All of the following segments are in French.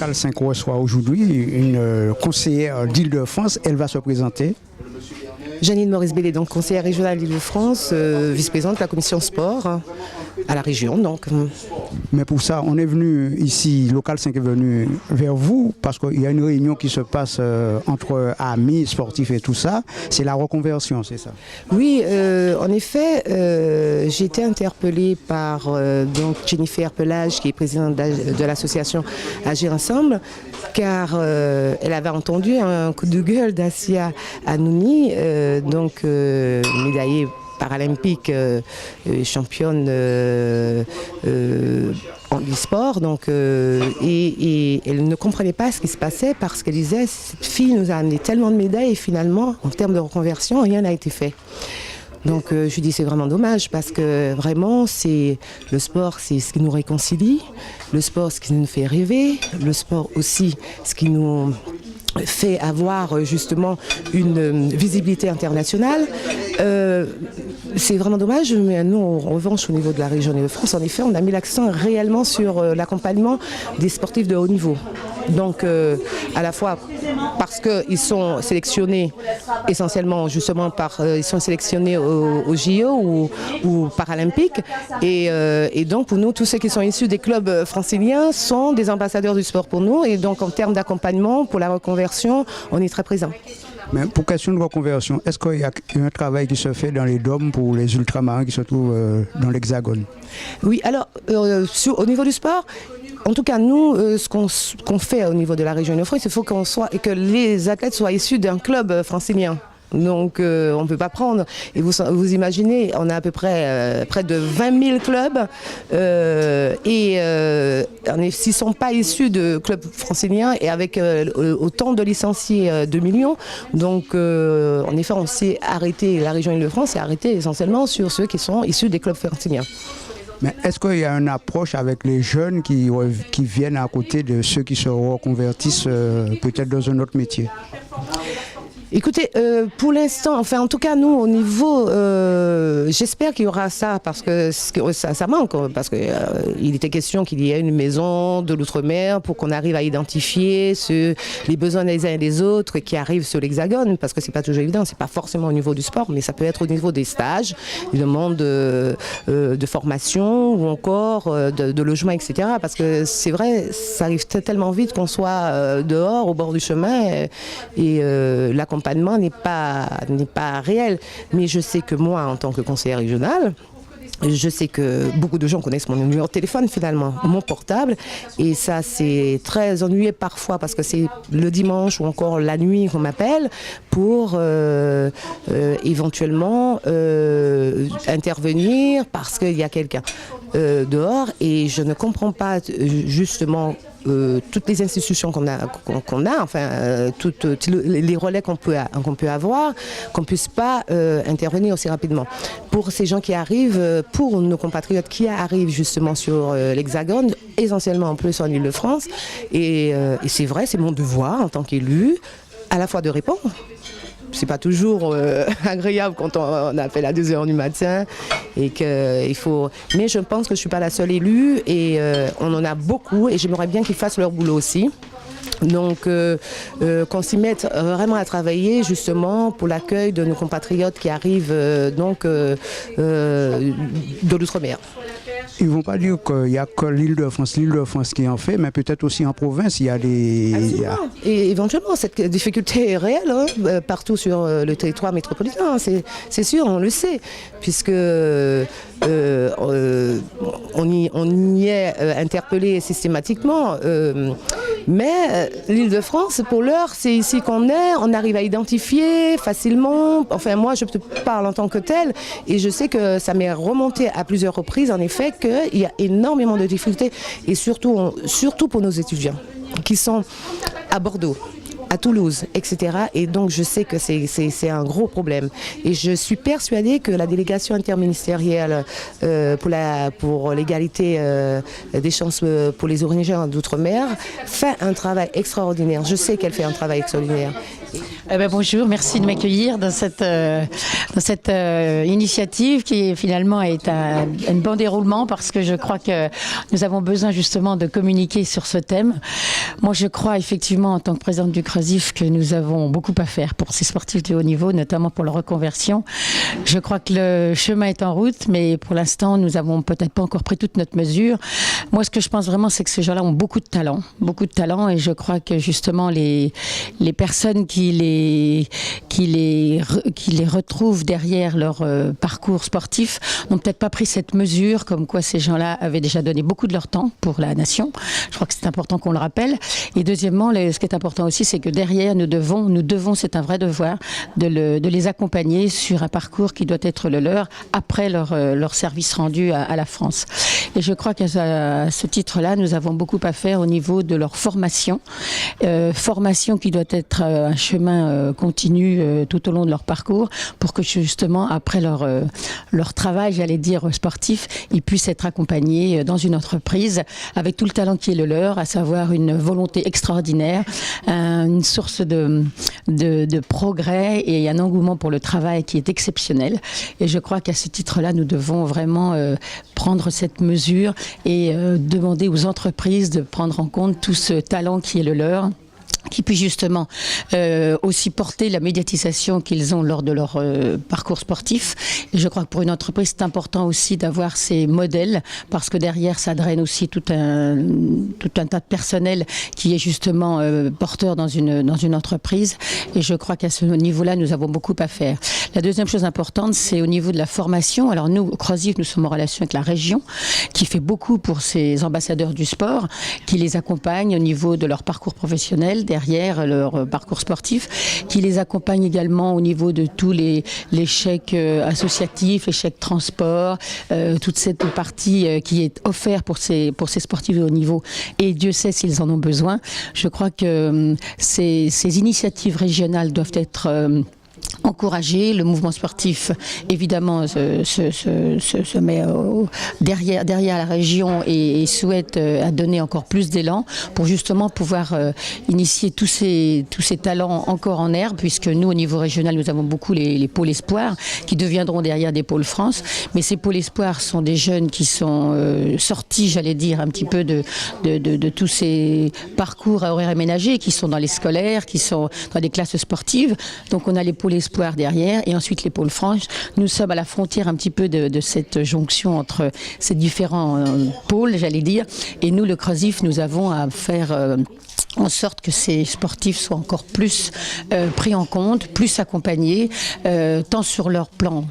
Local 5 reçoit aujourd'hui une conseillère d'Île-de-France. Elle va se présenter. Janine Maurice-Bellé, donc conseillère régionale d'Île-de-France, vice-présidente de la commission sport à la région. Donc. Mais pour ça, on est venu ici, Local 5 est venu vers vous parce qu'il y a une réunion qui se passe entre amis, sportifs et tout ça. C'est la reconversion, c'est ça? Oui, en effet, j'ai été interpellée par donc Jennifer Pelage, qui est présidente de l'association Agir Ensemble, car elle avait entendu un coup de gueule d'Assia Anouni, médaillée paralympique, championne en e-sport, et elle ne comprenait pas ce qui se passait parce qu'elle disait cette fille nous a amené tellement de médailles et finalement en termes de reconversion rien n'a été fait. Donc je lui dis c'est vraiment dommage parce que vraiment c'est le sport, c'est ce qui nous réconcilie, le sport ce qui nous fait rêver, le sport aussi ce qui nous fait avoir justement une visibilité internationale. C'est vraiment dommage, mais nous en revanche au niveau de la région Île-de-France, en effet on a mis l'accent réellement sur l'accompagnement des sportifs de haut niveau. Donc à la fois parce qu'ils sont sélectionnés essentiellement justement ils sont sélectionnés au JO ou paralympiques et donc pour nous tous ceux qui sont issus des clubs franciliens sont des ambassadeurs du sport pour nous et donc en termes d'accompagnement pour la reconversion on est très présent. Mais pour question de reconversion, est-ce qu'il y a un travail qui se fait dans les DOM pour les ultramarins qui se trouvent dans l'Hexagone? Oui, alors au niveau du sport, en tout cas, nous, ce qu'on fait au niveau de la région Île-de-France, il faut que les athlètes soient issus d'un club francilien. Donc on ne peut pas prendre. Et vous imaginez, on a à peu près près de 20 000 clubs s'ils ne sont pas issus de clubs franciliens et avec autant de licenciés 2 millions. Donc en effet, on s'est arrêté, la région Île-de-France s'est arrêtée essentiellement sur ceux qui sont issus des clubs franciliens. Mais est-ce qu'il y a une approche avec les jeunes qui viennent à côté de ceux qui se reconvertissent peut-être dans un autre métier? Écoutez, pour l'instant, enfin en tout cas nous au niveau, j'espère qu'il y aura ça parce que ça manque, parce qu'il était question qu'il y ait une maison de l'outre-mer pour qu'on arrive à identifier les besoins des uns et des autres qui arrivent sur l'Hexagone, parce que c'est pas toujours évident, c'est pas forcément au niveau du sport, mais ça peut être au niveau des stages, des demandes de formation ou encore de logement, etc. Parce que c'est vrai, ça arrive tellement vite qu'on soit dehors, au bord du chemin et l'accompagnement n'est pas réel, mais je sais que moi, en tant que conseillère régionale, je sais que beaucoup de gens connaissent mon numéro de téléphone finalement, mon portable, et ça c'est très ennuyeux parfois parce que c'est le dimanche ou encore la nuit qu'on m'appelle pour éventuellement intervenir parce qu'il y a quelqu'un dehors et je ne comprends pas justement toutes les institutions qu'on a, toutes les relais qu'on peut avoir, qu'on puisse pas intervenir aussi rapidement. Pour ces gens qui arrivent, pour nos compatriotes qui arrivent justement sur l'Hexagone, essentiellement en plus en Île-de-France, et c'est vrai, c'est mon devoir en tant qu'élu, à la fois de répondre. C'est pas toujours agréable quand on appelle à 2h du matin et qu'il faut. Mais je pense que je suis pas la seule élue et on en a beaucoup et j'aimerais bien qu'ils fassent leur boulot aussi. Donc qu'on s'y mette vraiment à travailler justement pour l'accueil de nos compatriotes qui arrivent de l'outre-mer. Ils ne vont pas dire qu'il n'y a que l'Île-de-France qui en fait, mais peut-être aussi en province, il y a des... Et éventuellement, cette difficulté est réelle partout sur le territoire métropolitain, c'est sûr, on le sait, puisque on y est interpellé systématiquement. Mais l'Île-de-France, pour l'heure, c'est ici qu'on est, on arrive à identifier facilement. Enfin, moi, je te parle en tant que telle, et je sais que ça m'est remonté à plusieurs reprises, en effet, qu'il y a énormément de difficultés, et surtout pour nos étudiants qui sont à Bordeaux, à Toulouse, etc. Et donc je sais que c'est un gros problème. Et je suis persuadée que la délégation interministérielle pour l'égalité des chances pour les originaires d'outre-mer fait un travail extraordinaire. Je sais qu'elle fait un travail extraordinaire. Bonjour, merci de m'accueillir dans cette initiative qui finalement est un bon déroulement, parce que je crois que nous avons besoin justement de communiquer sur ce thème. Moi, je crois effectivement en tant que présidente du CRESIF que nous avons beaucoup à faire pour ces sportifs de haut niveau, notamment pour leur reconversion. Je crois que le chemin est en route, mais pour l'instant, nous n'avons peut-être pas encore pris toute notre mesure. Moi, ce que je pense vraiment, c'est que ces gens-là ont beaucoup de talent, et je crois que justement les personnes qui les retrouvent derrière leur parcours sportif n'ont peut-être pas pris cette mesure, comme quoi ces gens-là avaient déjà donné beaucoup de leur temps pour la nation. Je crois que c'est important qu'on le rappelle. Et deuxièmement, ce qui est important aussi, c'est que derrière, nous devons, c'est un vrai devoir, de les accompagner sur un parcours qui doit être le leur après leur service rendu à la France. Et je crois qu'à ce titre-là, nous avons beaucoup à faire au niveau de leur formation. Formation qui doit être un chemin continu tout au long de leur parcours, pour que justement, après leur travail, j'allais dire sportif, ils puissent être accompagnés dans une entreprise avec tout le talent qui est le leur, à savoir une volonté extraordinaire, une source de progrès et un engouement pour le travail qui est exceptionnel. Et je crois qu'à ce titre-là, nous devons vraiment prendre cette mesure et demander aux entreprises de prendre en compte tout ce talent qui est le leur, qui puisse justement aussi porter la médiatisation qu'ils ont lors de leur parcours sportif. Et je crois que pour une entreprise, c'est important aussi d'avoir ces modèles, parce que derrière, ça draine aussi tout un tas de personnel qui est justement porteur dans une entreprise. Et je crois qu'à ce niveau-là, nous avons beaucoup à faire. La deuxième chose importante, c'est au niveau de la formation. Alors nous, au CRESIF, nous sommes en relation avec la région, qui fait beaucoup pour ces ambassadeurs du sport, qui les accompagne au niveau de leur parcours professionnel, derrière leur parcours sportif, qui les accompagne également au niveau de tous les chèques associatifs, les chèques transport, toute cette partie qui est offerte pour ces sportifs de haut niveau. Et Dieu sait s'ils en ont besoin. Je crois que ces initiatives régionales doivent être encourager. Le mouvement sportif, évidemment, se met derrière la région et souhaite donner encore plus d'élan pour justement pouvoir initier tous ces talents encore en herbe, puisque nous, au niveau régional, nous avons beaucoup les pôles espoirs qui deviendront derrière des pôles France. Mais ces pôles espoirs sont des jeunes qui sont sortis, j'allais dire, un petit peu de tous ces parcours à horaires aménagés, qui sont dans les scolaires, qui sont dans des classes sportives. Donc on a les pôles espoirs derrière et ensuite les pôles France. Nous sommes à la frontière un petit peu de cette jonction entre ces différents pôles, j'allais dire. Et nous, le CRESIF, nous avons à faire en sorte que ces sportifs soient encore plus pris en compte, plus accompagnés, tant sur leur plan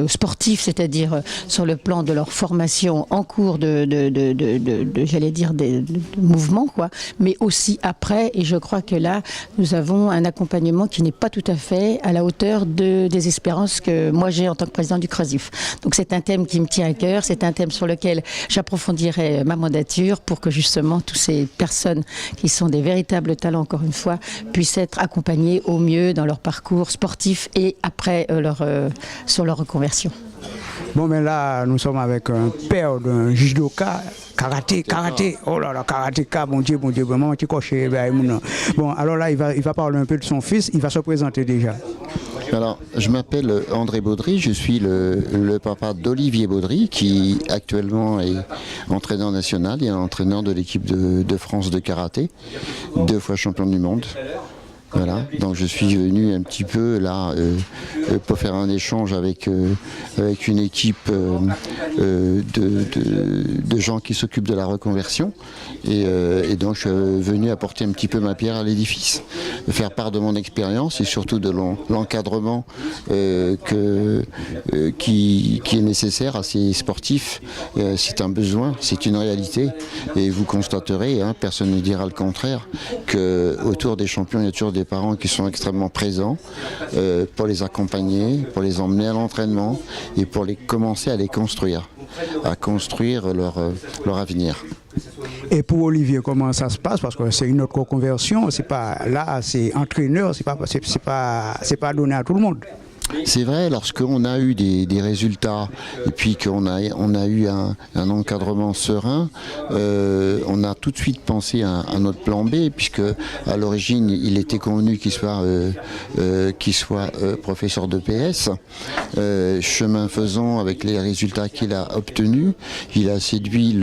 sportif, c'est-à-dire sur le plan de leur formation en cours j'allais dire, de mouvement, quoi, mais aussi après. Et je crois que là, nous avons un accompagnement qui n'est pas tout à fait à la hauteur des espérances que moi j'ai en tant que président du CRESIF. Donc c'est un thème qui me tient à cœur, c'est un thème sur lequel j'approfondirai ma mandature pour que justement toutes ces personnes qui sont des véritables talents, encore une fois, puissent être accompagnés au mieux dans leur parcours sportif et après sur leur reconversion. Bon, mais là, nous sommes avec un père d'un judoka, karaté, oh là là, karatéka, mon Dieu, vraiment, tu coches. Bon, alors là, il va parler un peu de son fils, il va se présenter déjà. Alors, je m'appelle André Baudry, je suis le papa d'Olivier Baudry, qui actuellement est entraîneur national et entraîneur de l'équipe de France de karaté, 2 fois champion du monde. Voilà, donc je suis venu un petit peu là pour faire un échange avec une équipe de gens qui s'occupent de la reconversion et donc je suis venu apporter un petit peu ma pierre à l'édifice, faire part de mon expérience et surtout de l'encadrement qui est nécessaire à ces sportifs. C'est un besoin, c'est une réalité et vous constaterez, personne ne dira le contraire, qu'autour des champions il y a toujours des parents qui sont extrêmement présents pour les accompagner, pour les emmener à l'entraînement et pour commencer à les construire, leur avenir. Et pour Olivier, comment ça se passe? Parce que c'est une autre reconversion, c'est pas là, c'est entraîneur, c'est pas donné à tout le monde. C'est vrai, lorsqu'on a eu des résultats et puis qu'on a eu un encadrement serein, on a tout de suite pensé à notre plan B, puisque à l'origine il était convenu qu'il soit professeur de PS. Chemin faisant, avec les résultats qu'il a obtenus, il a séduit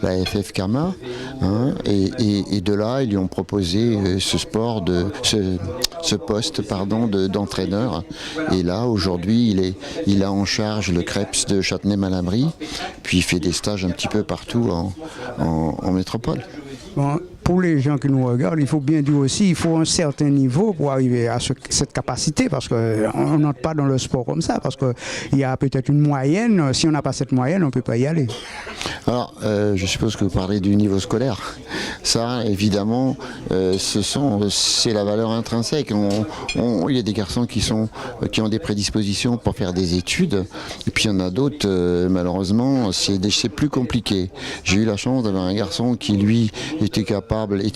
la FF Kama, hein, et de là ils lui ont proposé ce poste d'entraîneur. Et là, aujourd'hui, il a en charge le Crêpes de Châtenay-Malabry, puis il fait des stages un petit peu partout en métropole. Bon, pour les gens qui nous regardent, il faut bien dire aussi, il faut un certain niveau pour arriver à cette capacité, parce qu'on n'entre pas dans le sport comme ça, parce qu'il y a peut-être une moyenne. Si on n'a pas cette moyenne, on ne peut pas y aller. Alors, je suppose que vous parlez du niveau scolaire. Ça, évidemment, c'est la valeur intrinsèque. Il y a des garçons qui ont des prédispositions pour faire des études, et puis il y en a d'autres, malheureusement, c'est plus compliqué. J'ai eu la chance d'avoir un garçon qui, lui, était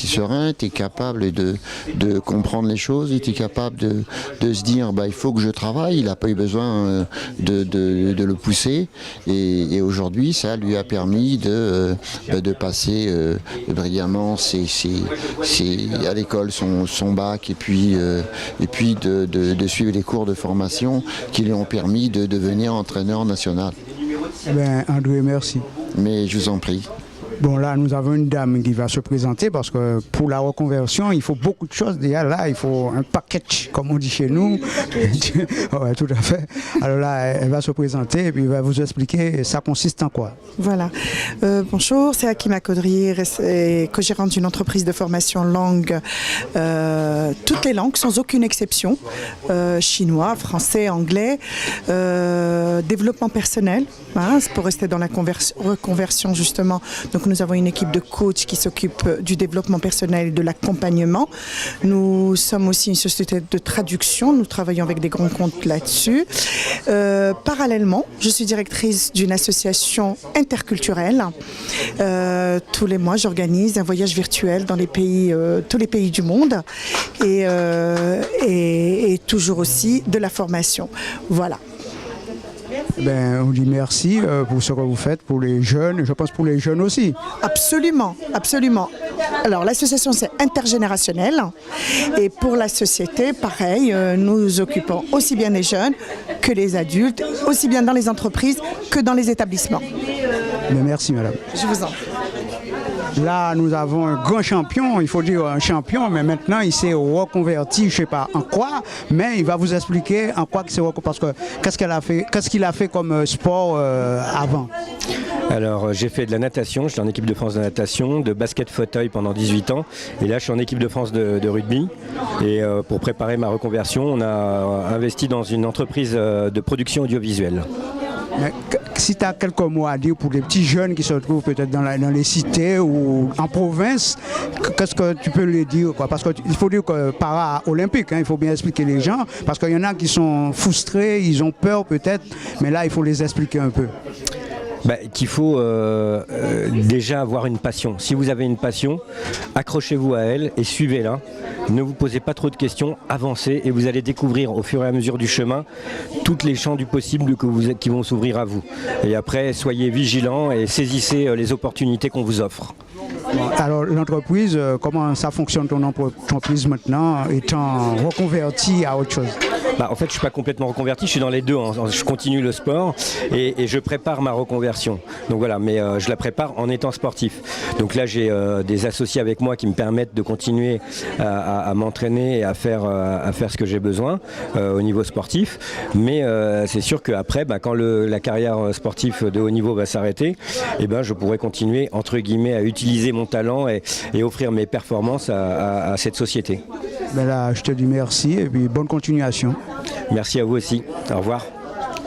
serein, était capable de comprendre les choses, était capable de se dire il faut que je travaille. Il n'a pas eu besoin de le pousser, et aujourd'hui ça lui a permis de passer brillamment à l'école son bac, et puis de suivre les cours de formation qui lui ont permis de devenir entraîneur national. André, merci. Mais je vous en prie. Bon, là, nous avons une dame qui va se présenter, parce que pour la reconversion, il faut beaucoup de choses. Déjà, là, il faut un package, comme on dit chez nous. Oui, tout à fait. Alors là, elle va se présenter et puis elle va vous expliquer ça consiste en quoi. Voilà. Bonjour, c'est Hakima Kodri, co-gérante d'une entreprise de formation langue, toutes les langues, sans aucune exception, chinois, français, anglais, développement personnel, hein, pour rester dans la reconversion justement. Donc nous avons une équipe de coachs qui s'occupe du développement personnel et de l'accompagnement. Nous sommes aussi une société de traduction, nous travaillons avec des grands comptes là-dessus. Parallèlement, je suis directrice d'une association interculturelle. Tous les mois, j'organise un voyage virtuel dans tous les pays du monde, et toujours aussi de la formation. Voilà. On dit merci pour ce que vous faites pour les jeunes, je pense pour les jeunes aussi. Absolument, absolument. Alors l'association c'est intergénérationnel, et pour la société, pareil, nous nous occupons aussi bien des jeunes que les adultes, aussi bien dans les entreprises que dans les établissements. Merci madame. Je vous en prie. Là, nous avons un grand champion, il faut dire un champion, mais maintenant il s'est reconverti, je ne sais pas en quoi, mais il va vous expliquer en quoi il s'est reconverti, parce que qu'est-ce qu'il a fait comme sport avant. Alors j'ai fait de la natation, j'étais en équipe de France de natation, de basket fauteuil pendant 18 ans, et là je suis en équipe de France de rugby. Et pour préparer ma reconversion, on a investi dans une entreprise de production audiovisuelle. Mais si tu as quelques mots à dire pour les petits jeunes qui se trouvent peut-être dans les cités ou en province, qu'est-ce que tu peux leur dire, quoi? Parce qu'il faut dire que para-olympique, hein, il faut bien expliquer les gens, parce qu'il y en a qui sont frustrés, ils ont peur peut-être, mais là il faut les expliquer un peu. Qu'il faut déjà avoir une passion. Si vous avez une passion, accrochez-vous à elle et suivez-la. Ne vous posez pas trop de questions, avancez, et vous allez découvrir au fur et à mesure du chemin toutes les champs du possible qui vont s'ouvrir à vous. Et après, soyez vigilants et saisissez les opportunités qu'on vous offre. Alors l'entreprise, comment ça fonctionne ton entreprise maintenant, étant reconvertie à autre chose? En fait, je ne suis pas complètement reconverti, je suis dans les deux. Je continue le sport et je prépare ma reconversion. Donc voilà, mais je la prépare en étant sportif. Donc là, j'ai des associés avec moi qui me permettent de continuer à m'entraîner et à faire ce que j'ai besoin au niveau sportif. Mais c'est sûr qu'après, quand la carrière sportive de haut niveau va s'arrêter, je pourrai continuer, entre guillemets, à utiliser mon talent et offrir mes performances à cette société. Là, je te dis merci et puis bonne continuation. Merci à vous aussi. Au revoir.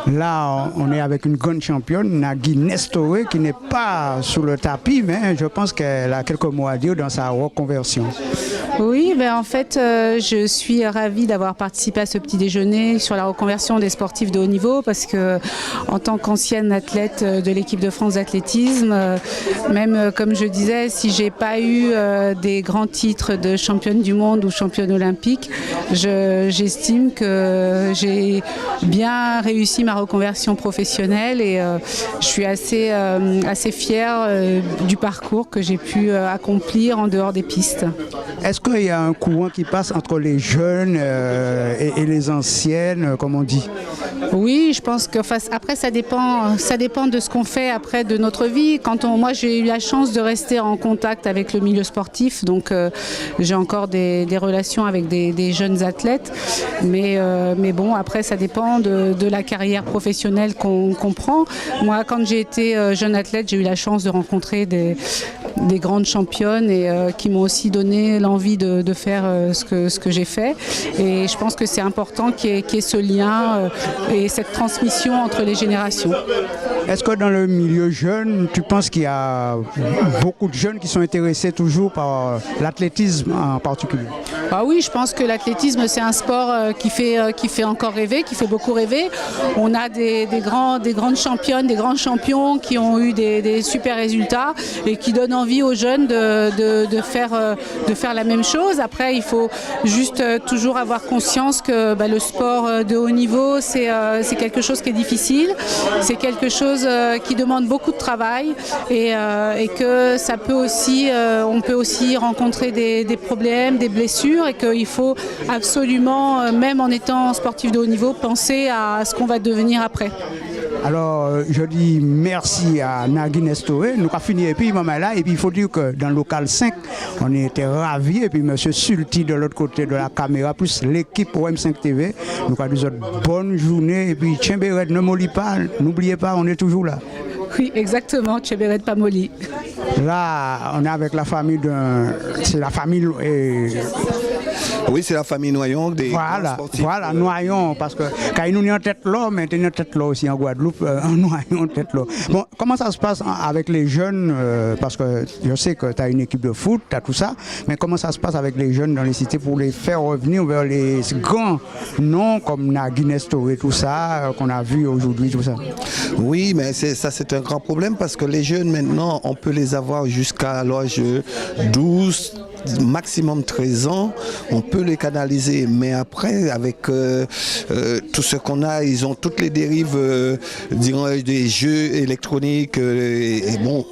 Là, on est avec une grande championne, Nagui Nestoré, qui n'est pas sous le tapis, mais je pense qu'elle a quelques mots à dire dans sa reconversion. Oui, en fait, je suis ravie d'avoir participé à ce petit déjeuner sur la reconversion des sportifs de haut niveau parce que, en tant qu'ancienne athlète de l'équipe de France d'athlétisme, même comme je disais, si j'ai pas eu des grands titres de championne du monde ou championne olympique, j'estime que j'ai bien réussi ma reconversion professionnelle et je suis assez fière du parcours que j'ai pu accomplir en dehors des pistes. Est-ce qu'il y a un courant qui passe entre les jeunes et les anciennes, comme on dit? Oui, je pense que après ça dépend de ce qu'on fait après de notre vie. Moi j'ai eu la chance de rester en contact avec le milieu sportif, donc j'ai encore des relations avec des jeunes athlètes, mais bon, après ça dépend de la carrière professionnelle qu'on prend. Moi, quand j'ai été jeune athlète, j'ai eu la chance de rencontrer des grandes championnes et qui m'ont aussi donné l'envie de faire ce que j'ai fait, et je pense que c'est important qu'il y ait ce lien et cette transmission entre les générations. Est-ce que dans le milieu jeune, tu penses qu'il y a beaucoup de jeunes qui sont intéressés toujours par l'athlétisme en particulier? Ah oui, je pense que l'athlétisme c'est un sport qui fait encore rêver, qui fait beaucoup rêver. On a des grandes championnes, des grands champions qui ont eu des super résultats et qui donnent envie aux jeunes de faire la même chose. Après, il faut juste toujours avoir conscience que le sport de haut niveau c'est quelque chose qui est difficile, c'est quelque chose qui demande beaucoup de travail et que ça peut aussi, on peut aussi rencontrer des problèmes, des blessures, et qu'il faut absolument, même en étant sportif de haut niveau, penser à ce qu'on va devenir après. Alors, je dis merci à Nagui Nestoré. Nous avons fini et puis maman là. Et puis il faut dire que dans le local 5, on était ravis. Et puis M. Sulti de l'autre côté de la caméra, plus l'équipe OM5 TV. Nous avons dit bonne journée. Et puis Tchemberet, ne m'oublie pas, n'oubliez pas, on est toujours là. Oui, exactement, Tchemberet Pamoli. Là, on est avec la famille c'est la famille. Oui, c'est la famille Noyon des Voilà, Noyon, parce que quand nous sommes en tête là, mais nous sommes en tête là aussi en Guadeloupe, en Noyon, tête là. Bon, comment ça se passe avec les jeunes, parce que je sais que tu as une équipe de foot, tu as tout ça, mais comment ça se passe avec les jeunes dans les cités pour les faire revenir vers les grands noms comme Nagui Nestoré, tout ça, qu'on a vu aujourd'hui, tout ça? Oui, mais ça c'est un grand problème parce que les jeunes maintenant, on peut les avoir jusqu'à l'âge de 12, maximum 13 ans, on peut les canaliser, mais après avec tout ce qu'on a, ils ont toutes les dérives des jeux électroniques et bon,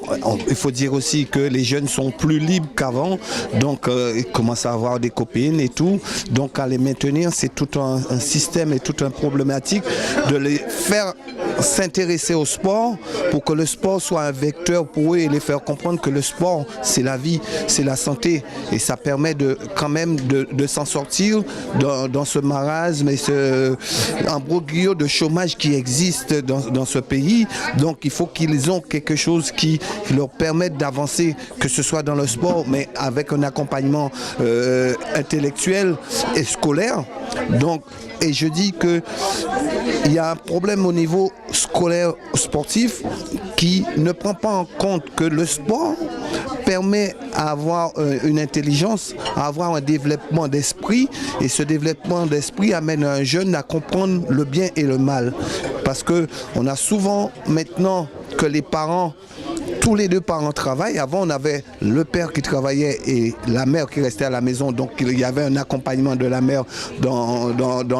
il faut dire aussi que les jeunes sont plus libres qu'avant, donc ils commencent à avoir des copines et tout, donc à les maintenir c'est tout un système et toute une problématique de les faire s'intéresser au sport pour que le sport soit un vecteur pour eux et les faire comprendre que le sport c'est la vie, c'est la santé. Et ça permet quand même de s'en sortir dans ce marasme et ce imbroglio de chômage qui existe dans ce pays. Donc il faut qu'ils aient quelque chose qui leur permette d'avancer, que ce soit dans le sport, mais avec un accompagnement intellectuel et scolaire. Donc, et je dis qu'il y a un problème au niveau scolaire sportif qui ne prend pas en compte que le sport permet à avoir une intelligence, à avoir un développement d'esprit, et ce développement d'esprit amène un jeune à comprendre le bien et le mal. Parce qu'on a souvent maintenant que les parents, tous les deux parents travaillent. Avant, on avait le père qui travaillait et la mère qui restait à la maison. Donc, il y avait un accompagnement de la mère dans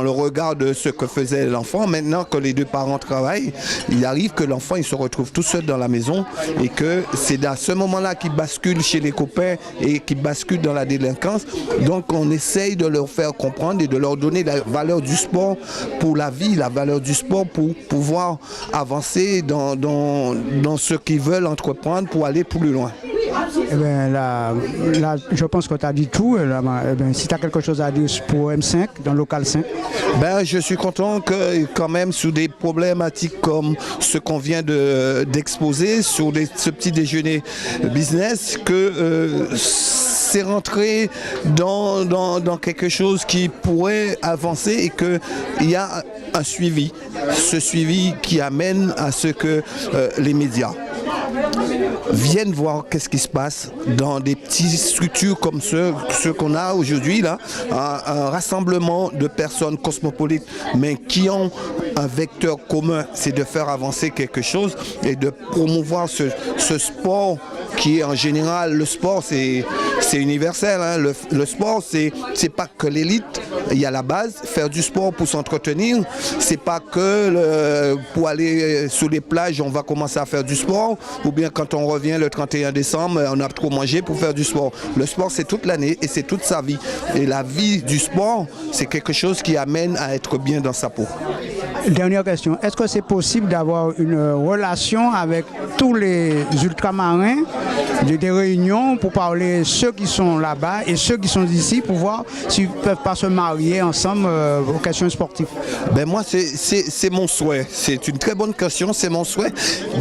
le regard de ce que faisait l'enfant. Maintenant que les deux parents travaillent, il arrive que l'enfant il se retrouve tout seul dans la maison et que c'est à ce moment-là qu'il bascule chez les copains et qu'il bascule dans la délinquance. Donc, on essaye de leur faire comprendre et de leur donner la valeur du sport pour la vie, la valeur du sport pour pouvoir avancer dans ce qu'ils veulent entreprendre pour aller plus loin. Eh bien, là, je pense que tu as dit tout. Là, si tu as quelque chose à dire pour M5, dans le local 5. Je suis content que quand même sur des problématiques comme ce qu'on vient d'exposer, sur ce petit déjeuner business, que c'est rentré dans quelque chose qui pourrait avancer et qu'il y a un suivi. Ce suivi qui amène à ce que les médias viennent voir qu'est-ce qui se passe dans des petites structures comme ceux qu'on a aujourd'hui là, un rassemblement de personnes cosmopolites, mais qui ont un vecteur commun, c'est de faire avancer quelque chose et de promouvoir ce sport qui est en général, le sport c'est universel, hein. Le sport c'est pas que l'élite, il y a la base, faire du sport pour s'entretenir, c'est pas que pour aller sur les plages on va commencer à faire du sport, ou bien quand on revient le 31 décembre on a trop mangé pour faire du sport. Le sport c'est toute l'année et c'est toute sa vie, et la vie du sport c'est quelque chose qui amène à être bien dans sa peau. Dernière question, est-ce que c'est possible d'avoir une relation avec tous les ultramarins, des réunions pour parler ceux qui sont là-bas et ceux qui sont ici pour voir s'ils ne peuvent pas se marier ensemble aux questions sportives? Ben moi c'est mon souhait, c'est une très bonne question, c'est mon souhait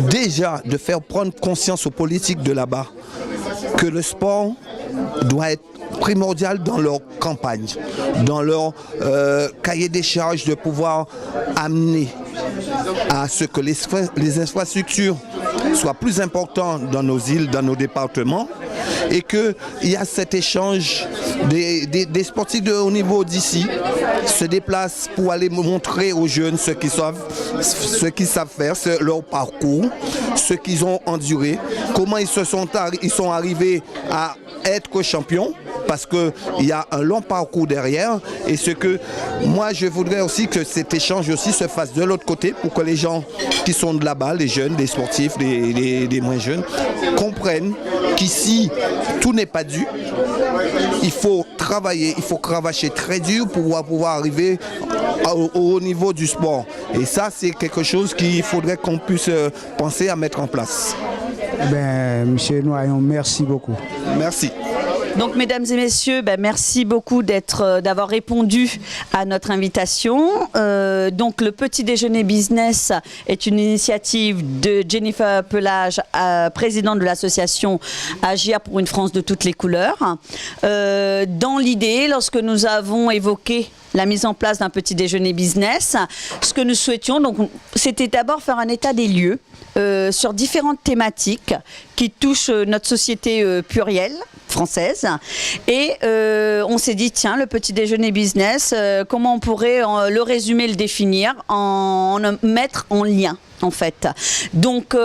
déjà de faire prendre conscience aux politiques de là-bas que le sport doit être primordial dans leur campagne, dans leur cahier des charges, de pouvoir amener à ce que les infrastructures soient plus importantes dans nos îles, dans nos départements, et qu'il y a cet échange des sportifs de haut niveau d'ici se déplacent pour aller montrer aux jeunes ce qu'ils savent faire, leur parcours, ce qu'ils ont enduré, comment ils sont arrivés à être champions, parce qu'il y a un long parcours derrière, et ce que moi je voudrais aussi que cet échange aussi se fasse de l'autre côté pour que les gens qui sont de là-bas, les jeunes, les sportifs, les moins jeunes, comprennent qu'ici tout n'est pas dû. Il faut travailler, il faut cravacher très dur pour pouvoir arriver au haut niveau du sport. Et ça, c'est quelque chose qu'il faudrait qu'on puisse penser à mettre en place. Monsieur Noyon, merci beaucoup. Merci. Donc, mesdames et messieurs, merci beaucoup d'avoir répondu à notre invitation. Donc, le petit déjeuner business est une initiative de Jennifer Pelage, présidente de l'association Agir pour une France de toutes les couleurs. Dans l'idée, lorsque nous avons évoqué la mise en place d'un petit déjeuner business, ce que nous souhaitions, donc, c'était d'abord faire un état des lieux sur différentes thématiques qui touchent notre société plurielle française, et on s'est dit tiens, le petit déjeuner business, comment on pourrait le résumer, le définir, en mettre en lien en fait. Donc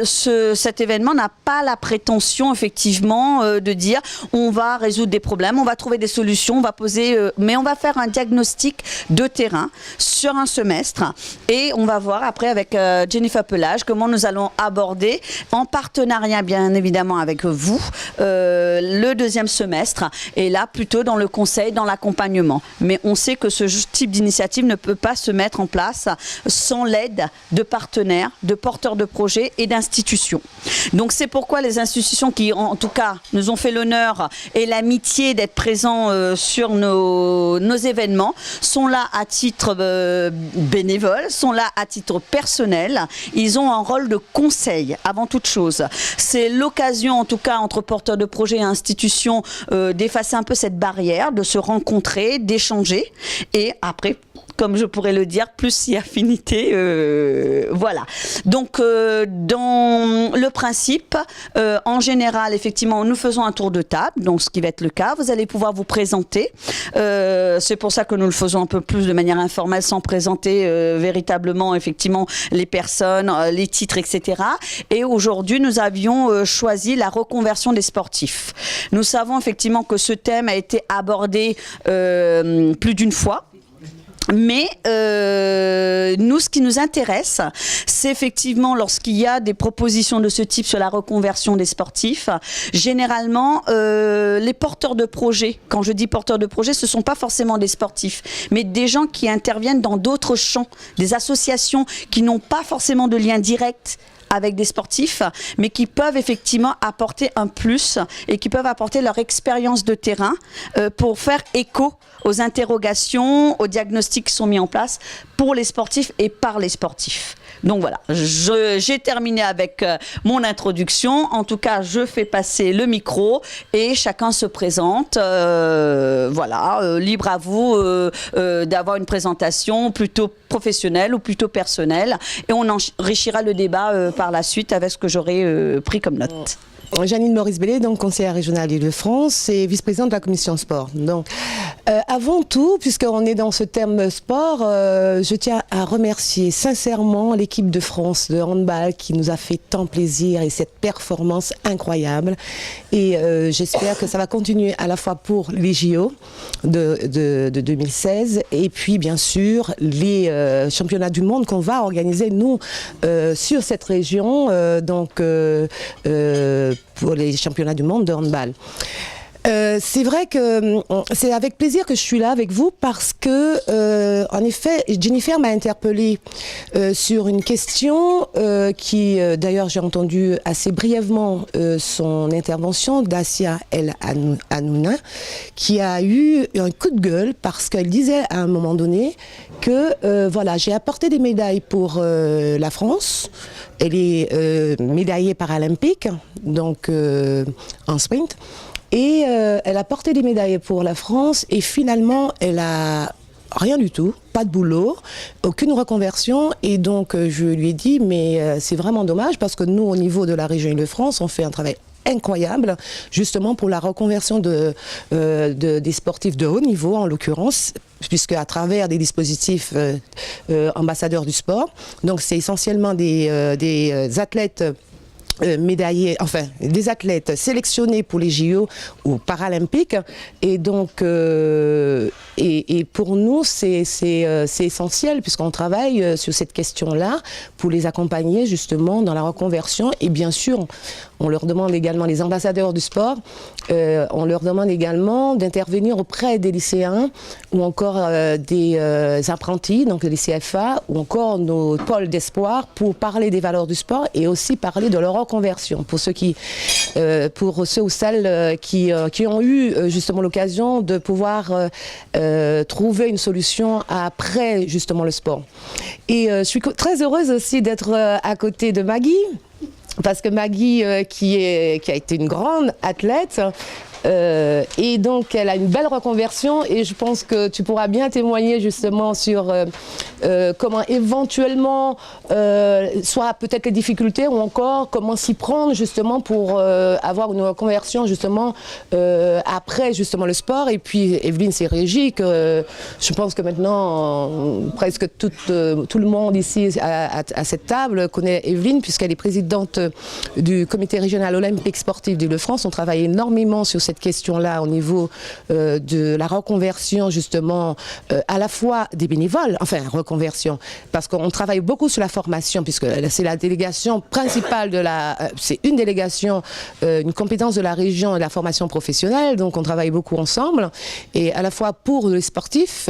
cet événement n'a pas la prétention effectivement de dire on va résoudre des problèmes, on va trouver des solutions, on va poser, mais on va faire un diagnostic de terrain sur un semestre, et on va voir après avec Jennifer Pelage comment nous allons aborder, en partenariat bien évidemment avec vous, le deuxième semestre, et là plutôt dans le conseil, dans l'accompagnement. Mais on sait que ce type d'initiative ne peut pas se mettre en place sans l'aide de partenaires, de porteurs de projets et d'institutions. Donc c'est pourquoi les institutions qui en tout cas nous ont fait l'honneur et l'amitié d'être présents sur nos événements sont là à titre bénévole, sont là à titre personnel. Ils ont un rôle de conseil avant toute chose. C'est l'occasion en tout cas entre porteurs de projets et institutions d'effacer un peu cette barrière, de se rencontrer, d'échanger, et après, comme je pourrais le dire, plus si affinité, voilà. Donc, dans le principe, en général, effectivement, nous faisons un tour de table, donc ce qui va être le cas. Vous allez pouvoir vous présenter. C'est pour ça que nous le faisons un peu plus de manière informelle, sans présenter véritablement, effectivement, les personnes, les titres, etc. Et aujourd'hui, nous avions choisi la reconversion des sportifs. Nous savons effectivement que ce thème a été abordé plus d'une fois. Mais nous, ce qui nous intéresse, c'est effectivement lorsqu'il y a des propositions de ce type sur la reconversion des sportifs, généralement, les porteurs de projets, quand je dis porteurs de projets, ce ne sont pas forcément des sportifs, mais des gens qui interviennent dans d'autres champs, des associations qui n'ont pas forcément de lien direct avec des sportifs, mais qui peuvent effectivement apporter un plus et qui peuvent apporter leur expérience de terrain pour faire écho aux interrogations, aux diagnostics qui sont mis en place pour les sportifs et par les sportifs. Donc voilà, j'ai terminé avec mon introduction. En tout cas, je fais passer le micro et chacun se présente. Voilà, libre à vous d'avoir une présentation plutôt professionnelle ou plutôt personnelle. Et on enrichira le débat par la suite avec ce que j'aurai pris comme note. Janine Maurice-Bellé, donc conseillère régionale Île-de-France et vice-présidente de la commission sport. Donc, avant tout, puisqu'on est dans ce thème sport, je tiens à remercier sincèrement l'équipe de France de handball qui nous a fait tant plaisir et cette performance incroyable. Et j'espère que ça va continuer à la fois pour les JO de 2016 et puis bien sûr les championnats du monde qu'on va organiser nous sur cette région. Pour les championnats du monde de handball. C'est vrai que c'est avec plaisir que je suis là avec vous parce que, en effet, Jennifer m'a interpellée sur une question qui, d'ailleurs, j'ai entendu assez brièvement son intervention d'Asia El Hanouna, qui a eu un coup de gueule parce qu'elle disait à un moment donné que, voilà, j'ai apporté des médailles pour la France. Elle est médaillée paralympique, donc en sprint. Et elle a porté des médailles pour la France et finalement, elle a rien du tout, pas de boulot, aucune reconversion. Et donc, je lui ai dit, mais c'est vraiment dommage parce que nous, au niveau de la région Île-de-France, on fait un travail incroyable, justement pour la reconversion des sportifs de haut niveau, en l'occurrence, puisque à travers des dispositifs ambassadeurs du sport, donc c'est essentiellement des athlètes médaillés, enfin des athlètes sélectionnés pour les JO ou paralympiques, et donc et pour nous c'est essentiel puisqu'on travaille sur cette question-là pour les accompagner justement dans la reconversion. Et bien sûr on leur demande également, les ambassadeurs du sport, on leur demande également d'intervenir auprès des lycéens ou encore des apprentis, donc les CFA, ou encore nos pôles d'espoir pour parler des valeurs du sport et aussi parler de leur reconversion. Pour ceux ou celles qui ont eu justement l'occasion de pouvoir trouver une solution après justement le sport. Et je suis très heureuse aussi d'être à côté de Maggie. Parce que Maggie, qui a été une grande athlète, et donc elle a une belle reconversion, et je pense que tu pourras bien témoigner justement sur comment éventuellement, soit peut-être les difficultés ou encore comment s'y prendre justement pour avoir une reconversion justement après justement le sport. Et puis Evelyne s'est régie que je pense que maintenant presque tout le monde ici à cette table connaît Evelyne puisqu'elle est présidente du comité régional olympique sportif d'Île-de-France. On travaille énormément sur cette question-là au niveau de la reconversion justement à la fois des bénévoles, enfin reconversion, parce qu'on travaille beaucoup sur la formation puisque c'est la délégation principale c'est une délégation, une compétence de la région et de la formation professionnelle, donc on travaille beaucoup ensemble, et à la fois pour les sportifs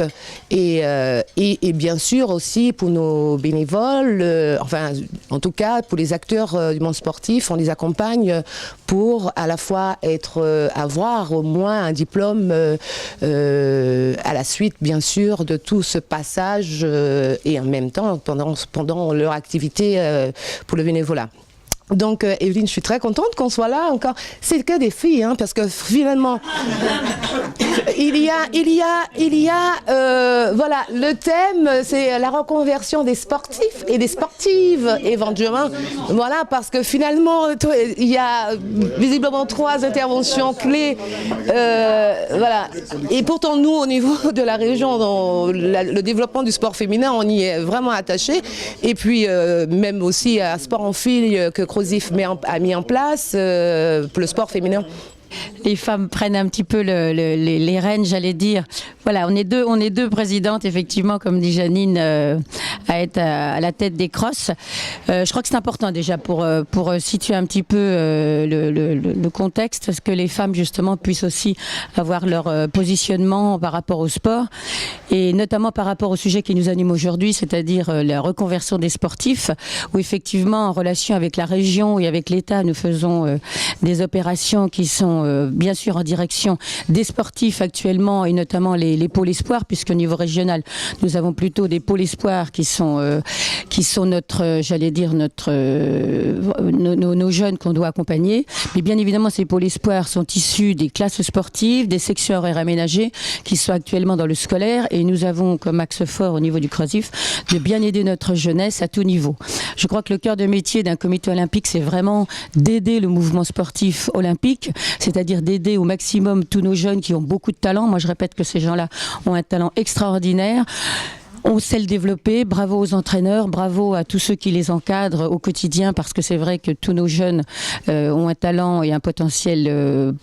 et bien sûr aussi pour nos bénévoles, enfin en tout cas pour les acteurs du monde sportif, on les accompagne pour à la fois avoir au moins un diplôme à la suite bien sûr de tout ce passage et en même temps pendant leur activité pour le bénévolat. Donc Evelyne, je suis très contente qu'on soit là encore. C'est que des filles, hein, parce que finalement il y a voilà, le thème, c'est la reconversion des sportifs et des sportives éventuellement. Voilà, parce que finalement il y a visiblement 3 interventions clés. Voilà. Et pourtant nous, au niveau de la région, dans le développement du sport féminin, on y est vraiment attaché. Et puis même aussi à Sport en Filles que Crozif a mis en place pour le sport féminin. Les femmes prennent un petit peu les rênes, j'allais dire. Voilà, on est deux présidentes, effectivement, comme dit Janine, à être à la tête des crosses. Je crois que c'est important déjà pour situer un petit peu le contexte, parce que les femmes, justement, puissent aussi avoir leur positionnement par rapport au sport, et notamment par rapport au sujet qui nous anime aujourd'hui, c'est-à-dire la reconversion des sportifs, où effectivement, en relation avec la région et avec l'État, nous faisons des opérations qui sont bien sûr en direction des sportifs actuellement et notamment les pôles espoirs, puisqu'au niveau régional, nous avons plutôt des pôles espoirs qui sont notre, j'allais dire, nos jeunes qu'on doit accompagner. Mais bien évidemment, ces pôles espoirs sont issus des classes sportives, des sections horaires aménagées qui sont actuellement dans le scolaire, et nous avons comme axe fort au niveau du CROSIF de bien aider notre jeunesse à tout niveau. Je crois que le cœur de métier d'un comité olympique, c'est vraiment d'aider le mouvement sportif olympique, c'est-à-dire d'aider au maximum tous nos jeunes qui ont beaucoup de talent. Moi, je répète que ces gens-là ont un talent extraordinaire. On sait le développer. Bravo aux entraîneurs, bravo à tous ceux qui les encadrent au quotidien, parce que c'est vrai que tous nos jeunes ont un talent et un potentiel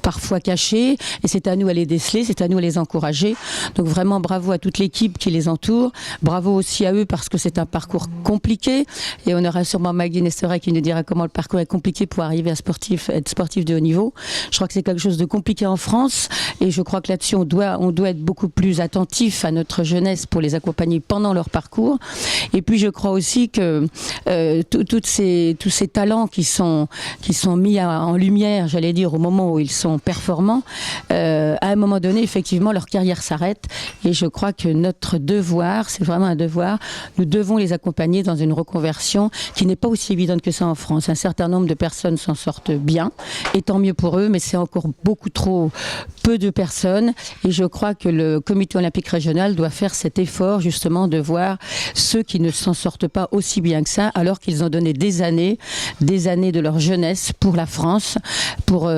parfois cachés, et c'est à nous à les déceler, c'est à nous à les encourager. Donc vraiment bravo à toute l'équipe qui les entoure, bravo aussi à eux parce que c'est un parcours compliqué, et on aura sûrement Maggie Nesteret qui nous dira comment le parcours est compliqué pour arriver à être sportif de haut niveau. Je crois que c'est quelque chose de compliqué en France, et je crois que là-dessus on doit être beaucoup plus attentif à notre jeunesse pour les accompagner pendant leur parcours. Et puis je crois aussi que tous ces talents qui sont mis en lumière, j'allais dire, au moment où ils sont performants, à un moment donné, effectivement, leur carrière s'arrête. Et je crois que notre devoir, c'est vraiment un devoir, nous devons les accompagner dans une reconversion qui n'est pas aussi évidente que ça en France. Un certain nombre de personnes s'en sortent bien, et tant mieux pour eux, mais c'est encore beaucoup trop peu de personnes. Et je crois que le comité olympique régional doit faire cet effort, justement, de voir ceux qui ne s'en sortent pas aussi bien que ça, alors qu'ils ont donné des années de leur jeunesse pour la France, pour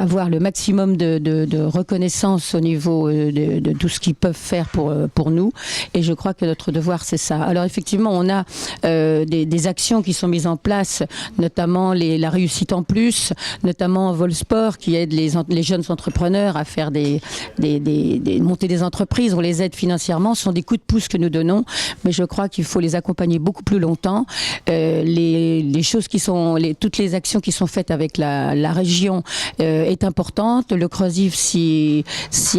avoir le maximum de reconnaissance au niveau de tout ce qu'ils peuvent faire pour nous. Et je crois que notre devoir, c'est ça. Alors effectivement, on a des actions qui sont mises en place, notamment la réussite en plus, notamment Volsport qui aide les jeunes entrepreneurs à faire monter des entreprises. On les aide financièrement, ce sont des coups de pouce que nous donnons, mais je crois qu'il faut les accompagner beaucoup plus longtemps. Les choses qui sont, toutes les actions qui sont faites avec la région est importante. Le CROSIF s'y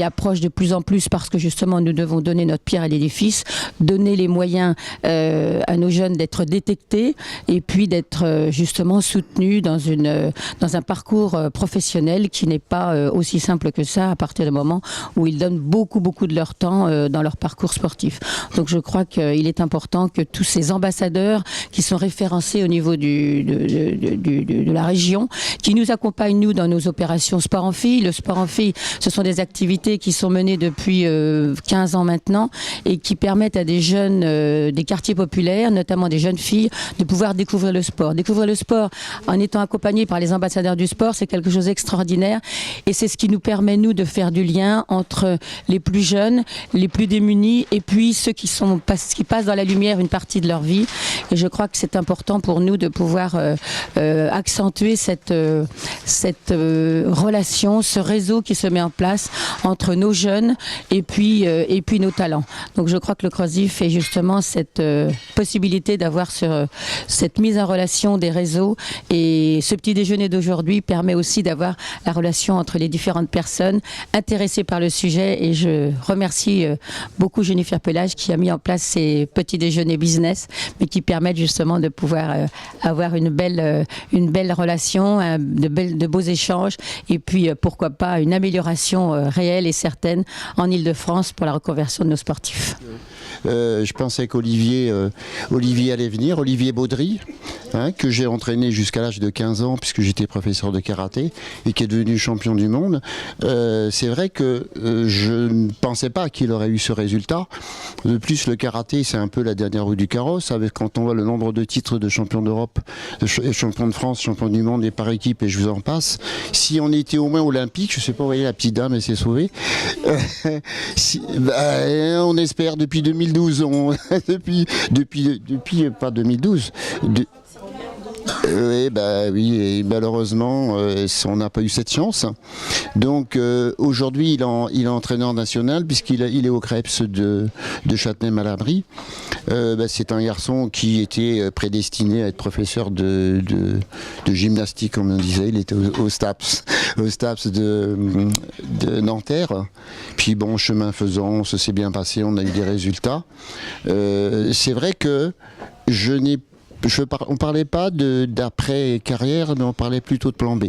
approche de plus en plus parce que justement nous devons donner notre pierre à l'édifice, donner les moyens à nos jeunes d'être détectés et puis d'être justement soutenus dans un parcours professionnel qui n'est pas aussi simple que ça à partir du moment où ils donnent beaucoup de leur temps dans leur parcours sportif. Donc je crois qu'il est important que tous ces ambassadeurs qui sont référencés au niveau de la région, qui nous accompagnent nous dans nos opérations sport en filles. Le sport en filles, ce sont des activités qui sont menées depuis 15 ans maintenant et qui permettent à des jeunes des quartiers populaires, notamment des jeunes filles, de pouvoir découvrir le sport. Découvrir le sport en étant accompagnés par les ambassadeurs du sport, c'est quelque chose d'extraordinaire et c'est ce qui nous permet, nous, de faire du lien entre les plus jeunes, les plus démunis et puis ceux qui passent dans la lumière une partie de leur vie. Et je crois que c'est important pour nous de pouvoir accentuer cette relation, ce réseau qui se met en place entre nos jeunes et puis nos talents. Donc je crois que le CROSIF est justement cette possibilité d'avoir cette mise en relation des réseaux, et ce petit déjeuner d'aujourd'hui permet aussi d'avoir la relation entre les différentes personnes intéressées par le sujet, et je remercie beaucoup Jennifer Pelage qui a mis en place ces petits déjeuners business, mais qui permettent justement de pouvoir avoir une belle relation, de beaux échanges, et puis pourquoi pas une amélioration réelle et certaine en Ile-de-France pour la reconversion de nos sportifs. Je pensais qu'Olivier allait venir, Olivier Baudry, que j'ai entraîné jusqu'à l'âge de 15 ans puisque j'étais professeur de karaté et qui est devenu champion du monde. C'est vrai que je ne pensais pas qu'il aurait eu ce résultat. De plus, le karaté, c'est un peu la dernière roue du carrosse, quand on voit le nombre de titres de champion d'Europe, champion de France, champion du monde et par équipe, et je vous en passe. Si on était au moins olympique, je ne sais pas, vous voyez, la petite dame, elle s'est sauvée. On espère depuis 2012, depuis pas 2012. Oui, et malheureusement, on n'a pas eu cette chance. Donc aujourd'hui, il est entraîneur national puisqu'il est au Krebs de Châtenay-Malabry. C'est un garçon qui était prédestiné à être professeur de gymnastique, comme on disait. Il était au STAPS de Nanterre. Puis bon, chemin faisant, ça s'est bien passé, on a eu des résultats. C'est vrai que on ne parlait pas d'après-carrière, mais on parlait plutôt de plan B.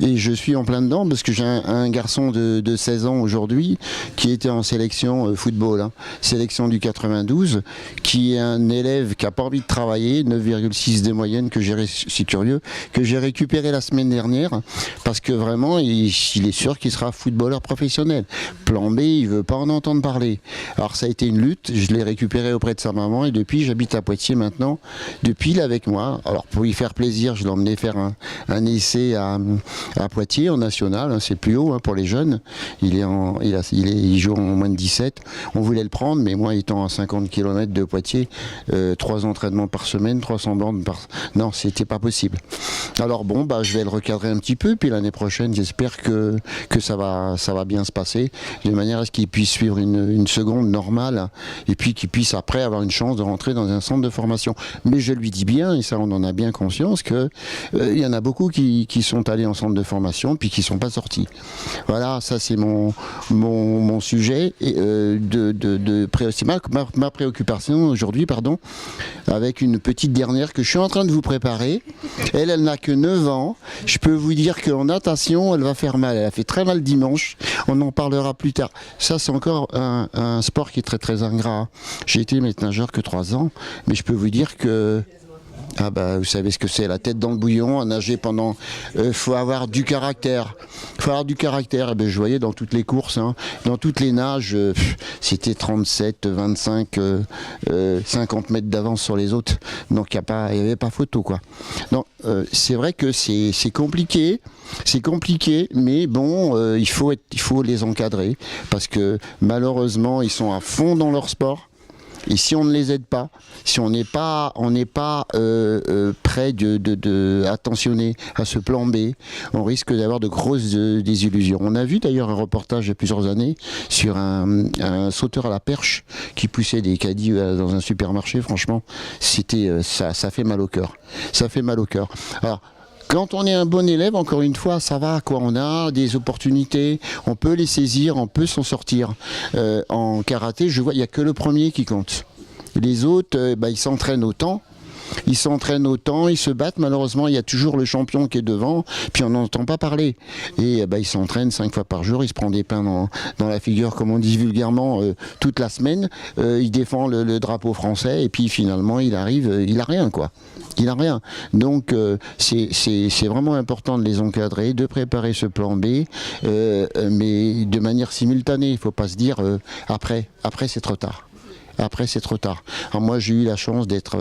Et je suis en plein dedans parce que j'ai un garçon de 16 ans aujourd'hui qui était en sélection football, hein, sélection du 92, qui est un élève qui n'a pas envie de travailler, 9,6 de moyenne, c'est curieux, que j'ai récupéré la semaine dernière parce que vraiment il est sûr qu'il sera footballeur professionnel. Plan B, il veut pas en entendre parler. Alors ça a été une lutte, je l'ai récupéré auprès de sa maman et depuis j'habite à Poitiers maintenant. Depuis il est avec moi. Alors pour lui faire plaisir, je l'ai emmené faire un essai à Poitiers en national, hein, c'est plus haut hein, pour les jeunes. Il joue en moins de 17. On voulait le prendre, mais moi étant à 50 km de Poitiers, 3 entraînements par semaine, 300 bornes par... Non, c'était pas possible. Alors bon, je vais le recadrer un petit peu, puis l'année prochaine, j'espère que ça va bien se passer, de manière à ce qu'il puisse suivre une seconde normale, et puis qu'il puisse après avoir une chance de rentrer dans un centre de formation. Mais je lui dis bien, et ça on en a bien conscience, que il y en a beaucoup qui sont allés en centre de formation, puis qui sont pas sortis. Voilà, ça c'est mon sujet ma préoccupation aujourd'hui, avec une petite dernière que je suis en train de vous préparer. Elle n'a que 9 ans. Je peux vous dire qu'en natation, elle va faire mal. Elle a fait très mal dimanche. On en parlera plus tard. Ça, c'est encore un sport qui est très très ingrat. J'ai été maître nageur que 3 ans, mais je peux vous dire que vous savez ce que c'est, la tête dans le bouillon, à nager pendant... faut avoir du caractère. Faut avoir du caractère. Et je voyais dans toutes les courses, hein, dans toutes les nages, c'était 37, 25, 50 mètres d'avance sur les autres. Donc il n'y avait pas photo, quoi. Donc c'est vrai que c'est compliqué. C'est compliqué, mais bon, il faut les encadrer. Parce que malheureusement, ils sont à fond dans leur sport. Et si on ne les aide pas, si on n'est pas prêt attentionné à ce plan B, on risque d'avoir de grosses désillusions. On a vu d'ailleurs un reportage il y a plusieurs années sur un sauteur à la perche qui poussait des caddies dans un supermarché. Franchement, ça fait mal au cœur. Ça fait mal au cœur. Alors, quand on est un bon élève, encore une fois, ça va, quoi. On a des opportunités, on peut les saisir, on peut s'en sortir. En karaté, je vois, il n'y a que le premier qui compte. Les autres, ils s'entraînent autant. Ils se battent. Malheureusement, il y a toujours le champion qui est devant, puis on n'entend pas parler. Et il s'entraîne 5 fois par jour, il se prend des pains dans la figure, comme on dit vulgairement, toute la semaine. Il défend le drapeau français, et puis finalement, il arrive, il a rien, quoi. Il a rien. Donc, c'est vraiment important de les encadrer, de préparer ce plan B, mais de manière simultanée. Il ne faut pas se dire après c'est trop tard. Après, c'est trop tard. Alors moi, j'ai eu la chance d'être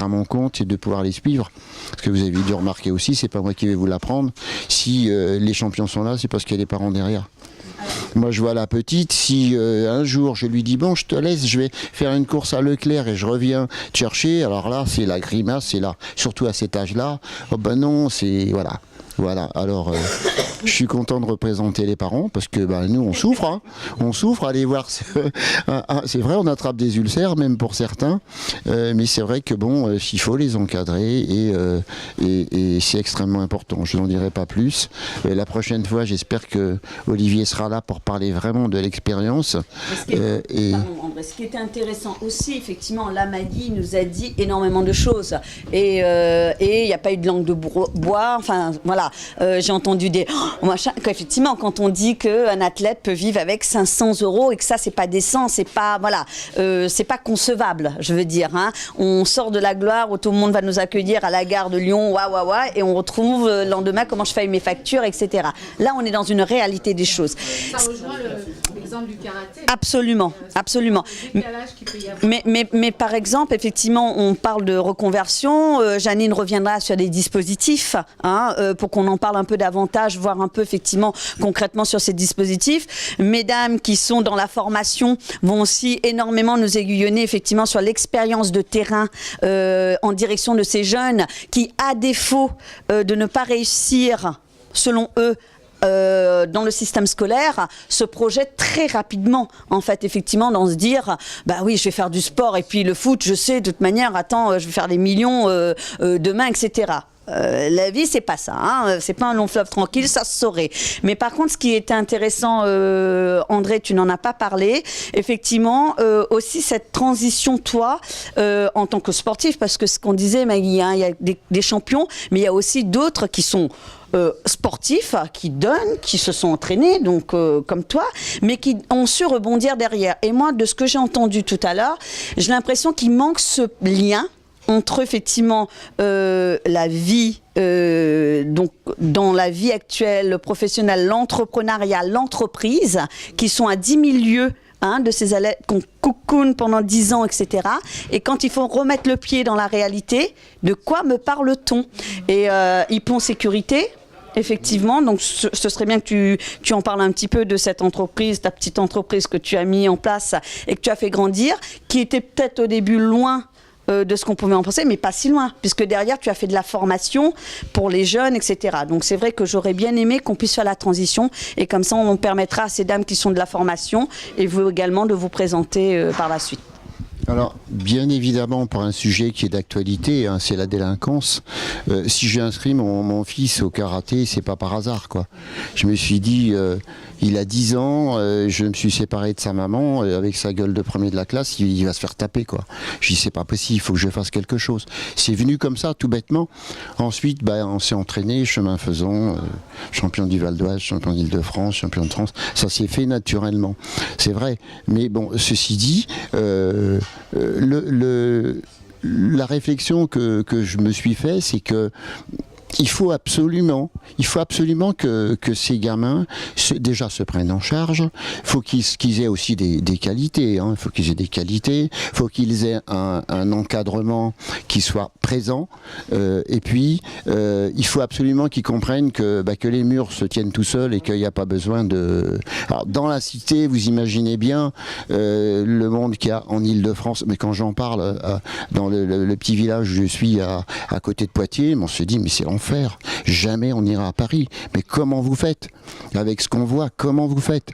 à mon compte et de pouvoir les suivre. Ce que vous avez dû remarquer aussi, c'est pas moi qui vais vous l'apprendre. Si les champions sont là, c'est parce qu'il y a des parents derrière. Moi, je vois la petite, si un jour je lui dis bon, je te laisse, je vais faire une course à Leclerc et je reviens te chercher, alors là, c'est la grimace, c'est là. Surtout à cet âge-là, oh ben non, c'est... Voilà. Voilà, alors je suis content de représenter les parents parce que nous on souffre, hein. On souffre, allez voir, c'est vrai, on attrape des ulcères même pour certains, mais c'est vrai que bon, il faut les encadrer et c'est extrêmement important, je n'en dirai pas plus. La prochaine fois, j'espère que Olivier sera là pour parler vraiment de l'expérience. Ce qui était intéressant aussi, effectivement, là Maggie nous a dit énormément de choses et il n'y a pas eu de langue de bois, enfin voilà. J'ai entendu qu'effectivement, quand on dit qu'un athlète peut vivre avec 500 € et que ça, c'est pas décent, c'est pas, c'est pas concevable, je veux dire. Hein. On sort de la gloire où tout le monde va nous accueillir à la gare de Lyon, et on retrouve le lendemain comment je paye mes factures, etc. Là, on est dans une réalité des choses. Ça rejoint l'exemple du karaté. Absolument. Mais par exemple, effectivement, on parle de reconversion. Janine reviendra sur des dispositifs, pour qu'on en parle un peu davantage, voir un peu effectivement concrètement sur ces dispositifs. Mesdames qui sont dans la formation vont aussi énormément nous aiguillonner effectivement sur l'expérience de terrain en direction de ces jeunes qui, à défaut de ne pas réussir, selon eux, dans le système scolaire, se projette très rapidement, en fait, effectivement, dans se dire, oui, je vais faire du sport et puis le foot, je sais, de toute manière, je vais faire des millions demain, etc. La vie, c'est pas ça, hein. C'est pas un long fleuve tranquille, ça se saurait. Mais par contre, ce qui était intéressant, André, tu n'en as pas parlé, effectivement, aussi cette transition, toi, en tant que sportif, parce que ce qu'on disait, Maggie, il y a des champions, mais il y a aussi d'autres qui sont sportifs qui donnent, qui se sont entraînés, donc comme toi, mais qui ont su rebondir derrière. Et moi, de ce que j'ai entendu tout à l'heure, j'ai l'impression qu'il manque ce lien entre effectivement la vie, donc dans la vie actuelle professionnelle, l'entrepreneuriat, l'entreprise, qui sont à 10 000 lieues de ces élèves qu'on cocoon pendant 10 ans, etc. Et quand il faut remettre le pied dans la réalité, de quoi me parle-t-on? Et Hippon Sécurité, effectivement, donc ce serait bien que tu en parles un petit peu de cette entreprise, ta petite entreprise que tu as mis en place et que tu as fait grandir, qui était peut-être au début loin de ce qu'on pouvait en penser, mais pas si loin, puisque derrière tu as fait de la formation pour les jeunes, etc. Donc c'est vrai que j'aurais bien aimé qu'on puisse faire la transition, et comme ça on permettra à ces dames qui sont de la formation, et vous également, de vous présenter par la suite. Alors, bien évidemment, pour un sujet qui est d'actualité, c'est la délinquance. Si j'ai inscrit mon fils au karaté, c'est pas par hasard, quoi. Je me suis dit, il a 10 ans, je me suis séparé de sa maman, avec sa gueule de premier de la classe, il va se faire taper, quoi. Je dis, c'est pas possible, il faut que je fasse quelque chose. C'est venu comme ça, tout bêtement. Ensuite, on s'est entraîné, chemin faisant, champion du Val d'Oise, champion d'Île-de-France, champion de France. Ça s'est fait naturellement, c'est vrai. Mais bon, ceci dit, la réflexion que je me suis fait, c'est que il faut absolument que ces gamins déjà se prennent en charge. Il faut qu'ils aient aussi des qualités. Il faut qu'ils aient des qualités. Il faut qu'ils aient un encadrement qui soit présent. Et puis, il faut absolument qu'ils comprennent que les murs se tiennent tout seuls et qu'il n'y a pas besoin de... Alors, dans la cité, vous imaginez bien le monde qu'il y a en Île-de-France. Mais quand j'en parle, dans le petit village où je suis à côté de Poitiers, on se dit, mais c'est l'enfer. Jamais on ira à Paris. Mais comment vous faites? Avec ce qu'on voit, comment vous faites?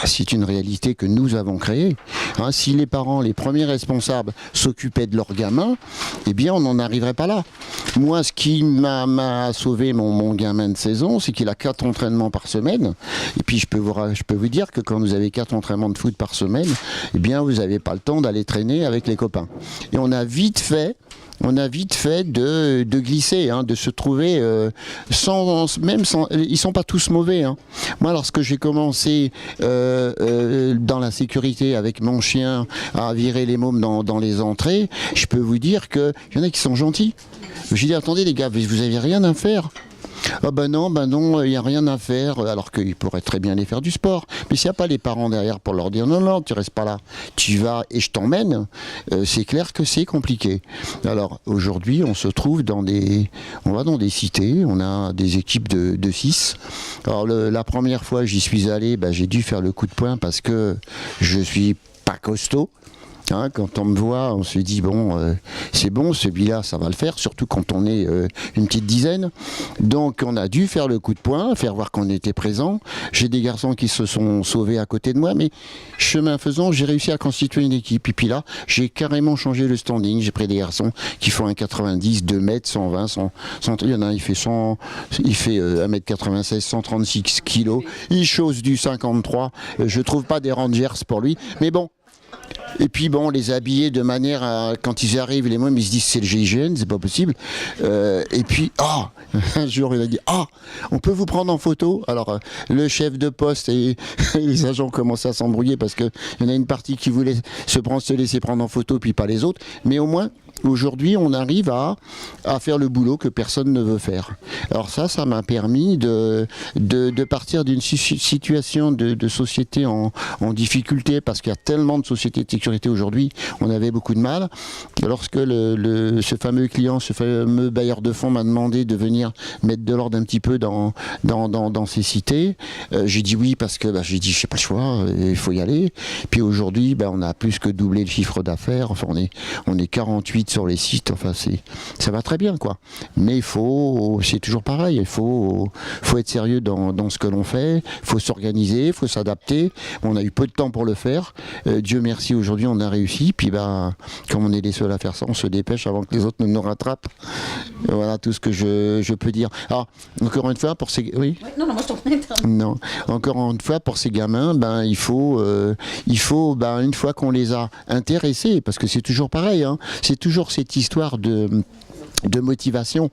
C'est une réalité que nous avons créée. Si les parents, les premiers responsables, s'occupaient de leurs gamins, eh bien on n'en arriverait pas là. Moi, ce qui m'a sauvé mon gamin de 16 ans, c'est qu'il a 4 entraînements par semaine. Et puis je peux vous dire que quand vous avez 4 entraînements de foot par semaine, eh bien vous n'avez pas le temps d'aller traîner avec les copains. Et on a vite fait de glisser, de se trouver ils sont pas tous mauvais. Moi, lorsque j'ai commencé dans la sécurité avec mon chien à virer les mômes dans les entrées, je peux vous dire qu'il y en a qui sont gentils. J'ai dit, attendez les gars, vous avez rien à faire. Ah non, il n'y a rien à faire, alors qu'ils pourraient très bien aller faire du sport. Mais s'il n'y a pas les parents derrière pour leur dire non, tu restes pas là, tu vas et je t'emmène, c'est clair que c'est compliqué. Alors aujourd'hui, on se trouve on va dans des cités, on a des équipes de 6. Alors la première fois j'y suis allé, j'ai dû faire le coup de poing parce que je suis pas costaud. Quand on me voit, on se dit c'est bon, celui-là, ça va le faire, surtout quand on est une petite dizaine. Donc on a dû faire le coup de poing, faire voir qu'on était présent. J'ai des garçons qui se sont sauvés à côté de moi, mais chemin faisant, j'ai réussi à constituer une équipe. Et puis là, j'ai carrément changé le standing. J'ai pris des garçons qui font 1,90 m, 2 mètres, 120, 100. Il y en a un, il fait 1m96, 136 kilos. Il chose du 53. Je trouve pas des Rangers pour lui, mais bon. Et puis les habiller de manière à, quand ils arrivent, les mômes, ils se disent c'est le GIGN, c'est pas possible. Et puis, un jour il a dit, on peut vous prendre en photo? Alors le chef de poste et les agents commençaient à s'embrouiller parce qu'il y en a une partie qui voulait se laisser prendre en photo, puis pas les autres. Mais au moins, aujourd'hui, on arrive à faire le boulot que personne ne veut faire. Alors ça m'a permis de partir d'une situation de société en difficulté, parce qu'il y a tellement de sociétés de sécurité aujourd'hui, on avait beaucoup de mal. Lorsque ce fameux client, ce fameux bailleur de fonds m'a demandé de venir mettre de l'ordre un petit peu dans ces cités, j'ai dit oui, parce que j'ai dit, je n'ai pas le choix, il faut y aller. Puis aujourd'hui, on a plus que doublé le chiffre d'affaires, enfin on est 48 sur les sites, enfin ça va très bien, quoi. Mais c'est toujours pareil, il faut être sérieux dans ce que l'on fait, il faut s'organiser, il faut s'adapter. On a eu peu de temps pour le faire, Dieu merci, aujourd'hui on a réussi, puis comme on est les seuls à faire ça, on se dépêche avant que les autres ne nous rattrapent. Voilà tout ce que je peux dire. Alors, encore une fois, pour ces... Oui ? Non, moi je t'en prie. Non, encore une fois, pour ces gamins, il faut une fois qu'on les a intéressés, parce que c'est toujours pareil, c'est toujours cette histoire de motivation.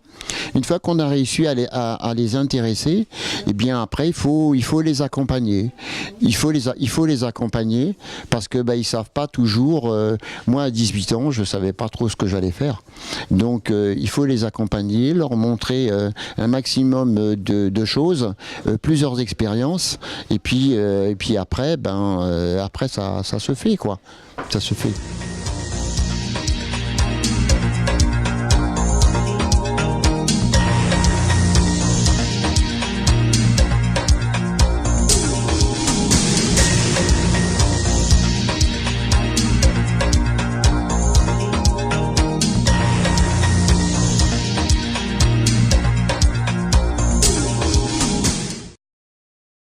Une fois qu'on a réussi à les intéresser, eh bien après il faut les accompagner. Il faut les accompagner parce que ils savent pas toujours. Moi à 18 ans, je savais pas trop ce que j'allais faire. Donc il faut les accompagner, leur montrer un maximum de choses, plusieurs expériences, et puis après, après ça se fait quoi. Ça se fait.